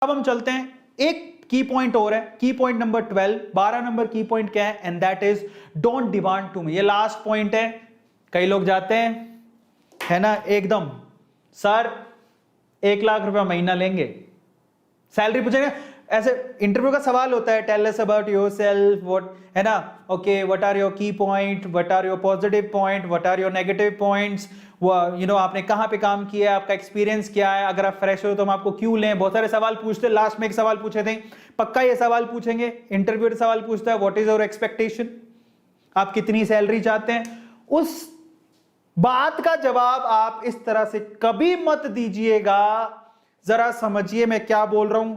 अब हम चलते हैं, एक की पॉइंट और है, की पॉइंट नंबर 12, 12 नंबर की पॉइंट क्या है, and that is don't demand to me. ये लास्ट पॉइंट है। कई लोग जाते हैं, है ना, एकदम सर 1 लाख रुपया महीना लेंगे, सैलरी पूछेंगे, ऐसे इंटरव्यू का सवाल होता है, tell us about yourself, what, है ना, okay, what are your key point, what are your positive point, what are your negative points, आपने कहां पे काम किया है, आपका एक्सपीरियंस क्या है, अगर आप फ्रेश हो तो हम आपको क्यों लें। बहुत सारे सवाल पूछते हैं। लास्ट में एक सवाल पूछे थे, पक्का ये सवाल पूछेंगे, इंटरव्यू सवाल पूछता है, व्हाट इज योर एक्सपेक्टेशन, आप कितनी सैलरी चाहते हैं। उस बात का जवाब आप इस तरह से कभी मत दीजिएगा। जरा समझिए मैं क्या बोल रहा हूं।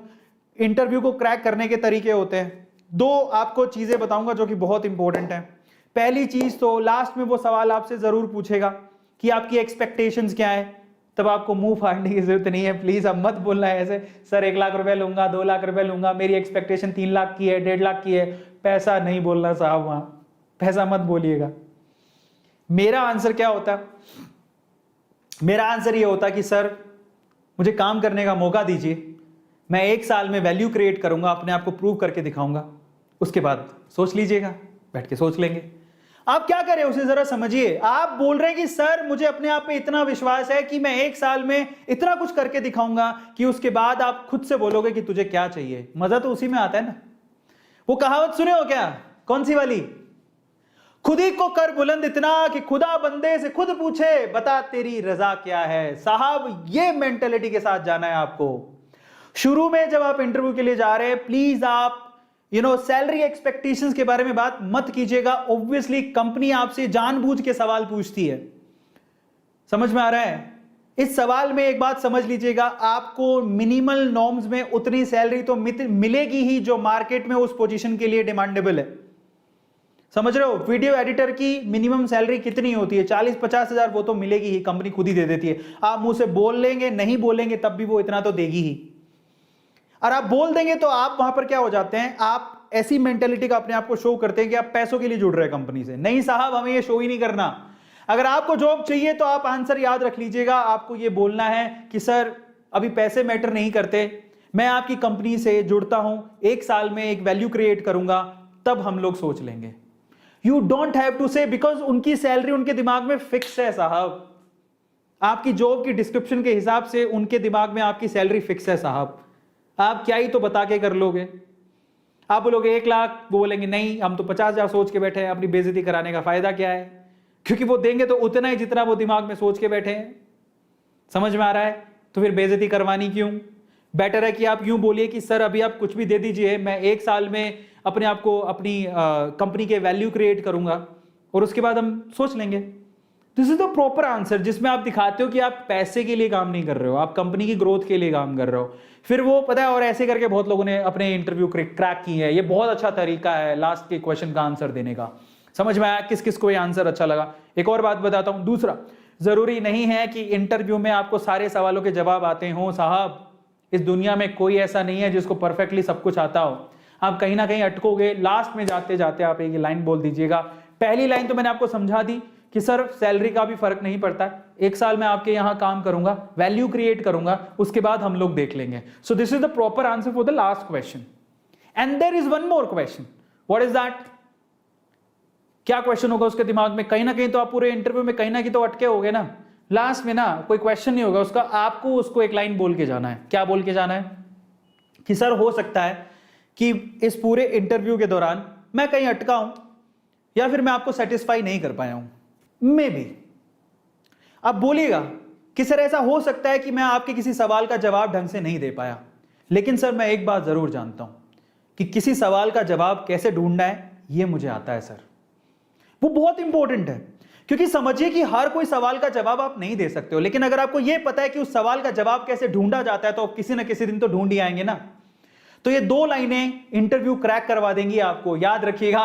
इंटरव्यू को क्रैक करने के तरीके होते हैं। 2 आपको चीजें बताऊंगा जो कि बहुत इंपॉर्टेंट है। पहली चीज तो लास्ट में वो सवाल आपसे जरूर पूछेगा कि आपकी एक्सपेक्टेशंस क्या है। तब आपको मुंह फाड़ने की जरूरत नहीं है, प्लीज अब मत बोलना है ऐसे, सर 1 लाख रुपए लूंगा, 2 लाख रुपए लूंगा, मेरी एक्सपेक्टेशन 3 लाख की है, 1.5 लाख की है। पैसा नहीं बोलना साहब, वहां पैसा मत बोलिएगा। मेरा आंसर क्या होता है? मेरा आंसर ये होता कि सर मुझे काम करने का मौका दीजिए, मैं 1 साल में वैल्यू क्रिएट करूंगा, अपने आप को प्रूव करके दिखाऊंगा, उसके बाद सोच लीजिएगा, बैठ के सोच लेंगे। आप क्या करें उसे जरा समझिए। आप बोल रहे हैं कि सर मुझे अपने आप पे इतना विश्वास है कि मैं 1 साल में इतना कुछ करके दिखाऊंगा कि उसके बाद आप खुद से बोलोगे कि तुझे क्या चाहिए। मजा तो उसी में आता है ना। वो कहावत सुने हो क्या, कौन सी वाली, खुद ही को कर बुलंद इतना कि खुदा बंदे से खुद पूछे बता तेरी रजा क्या है। साहब ये मेंटेलिटी के साथ जाना है आपको। शुरू में जब आप इंटरव्यू के लिए जा रहे हैं, प्लीज आप सैलरी एक्सपेक्टेशंस के बारे में बात मत कीजिएगा। ऑब्वियसली कंपनी आपसे जानबूझ के सवाल पूछती है, समझ में आ रहा है। इस सवाल में एक बात समझ लीजिएगा, आपको मिनिमल नॉर्म्स में उतनी सैलरी तो मिलेगी ही जो मार्केट में उस पोजीशन के लिए डिमांडेबल है। समझ रहे हो, वीडियो एडिटर की मिनिमम सैलरी कितनी होती है, 40-50 हजार, वो तो मिलेगी ही, कंपनी खुद ही दे देती है। आप मुंह से बोल लेंगे, नहीं बोलेंगे तब भी वो इतना तो देगी ही। और आप बोल देंगे तो आप वहां पर क्या हो जाते हैं, आप ऐसी मेंटेलिटी का अपने आप को शो करते हैं कि आप पैसों के लिए जुड़ रहे हैं कंपनी से। नहीं साहब, हमें ये शो ही नहीं करना। अगर आपको जॉब चाहिए तो आप आंसर याद रख लीजिएगा, आपको ये बोलना है कि सर अभी पैसे मैटर नहीं करते, मैं आपकी कंपनी से जुड़ता हूं, 1 साल में एक वैल्यू क्रिएट करूंगा, तब हम लोग सोच लेंगे। यू डोंट हैव टू से, बिकॉज उनकी सैलरी उनके दिमाग में फिक्स है साहब। आपकी जॉब की डिस्क्रिप्शन के हिसाब से उनके दिमाग में आपकी सैलरी फिक्स है साहब। आप क्या ही तो बता के कर लोगे। आप बोलोगे 1 लाख, वो बोलेंगे नहीं हम तो 50 हजार सोच के बैठे हैं, अपनी बेइज्जती कराने का फायदा क्या है, क्योंकि वो देंगे तो उतना ही जितना वो दिमाग में सोच के बैठे हैं। समझ में आ रहा है, तो फिर बेइज्जती करवानी क्यों। बेटर है कि आप यूं बोलिए कि सर अभी आप कुछ भी दे दीजिए, मैं 1 साल में अपने आप को अपनी कंपनी के वैल्यू क्रिएट करूंगा और उसके बाद हम सोच लेंगे। This is the proper answer, जिसमें आप दिखाते हो कि आप पैसे के लिए काम नहीं कर रहे हो, आप कंपनी की ग्रोथ के लिए काम कर रहे हो। फिर वो पता है, और ऐसे करके बहुत लोगों ने अपने इंटरव्यू क्रैक किए हैं। ये बहुत अच्छा तरीका है लास्ट के क्वेश्चन का आंसर देने का। समझ में आया किस किस को ये आंसर अच्छा लगा। एक और बात बताता हूं, दूसरा, जरूरी नहीं है कि इंटरव्यू में आपको सारे सवालों के जवाब आते हों साहब। इस दुनिया में कोई ऐसा नहीं है जिसको परफेक्टली सब कुछ आता हो। आप कहीं ना कहीं अटकोगे। लास्ट में जाते जाते आप एक लाइन बोल दीजिएगा। पहली लाइन तो मैंने आपको समझा दी कि सर सैलरी का भी फर्क नहीं पड़ता है, 1 साल में आपके यहां काम करूंगा, वैल्यू क्रिएट करूंगा, उसके बाद हम लोग देख लेंगे। So this is the proper answer for the last question. And there is one more question. What is that? क्या क्वेश्चन होगा उसके दिमाग में? कहीं ना कहीं तो आप पूरे इंटरव्यू में कहीं ना कहीं तो अटके होगे ना। लास्ट में ना कोई क्वेश्चन नहीं होगा उसका, आपको उसको एक लाइन बोल के जाना है। क्या बोल के जाना है? कि सर हो सकता है कि इस पूरे इंटरव्यू के दौरान मैं कहीं अटका हूं, या फिर मैं आपको सेटिस्फाई नहीं कर पाया हूं, मे बी। अब बोलिएगा कि सर ऐसा हो सकता है कि मैं आपके किसी सवाल का जवाब ढंग से नहीं दे पाया, लेकिन सर मैं एक बात जरूर जानता हूं कि किसी सवाल का जवाब कैसे ढूंढना है यह मुझे आता है सर। वो बहुत इंपॉर्टेंट है, क्योंकि समझिए कि हर कोई सवाल का जवाब आप नहीं दे सकते हो, लेकिन अगर आपको यह पता है कि उस सवाल का जवाब कैसे ढूंढा जाता है तो आप किसी ना किसी दिन तो ढूंढ ही आएंगे ना। तो ये 2 लाइनें इंटरव्यू क्रैक करवा देंगी आपको, याद रखिएगा।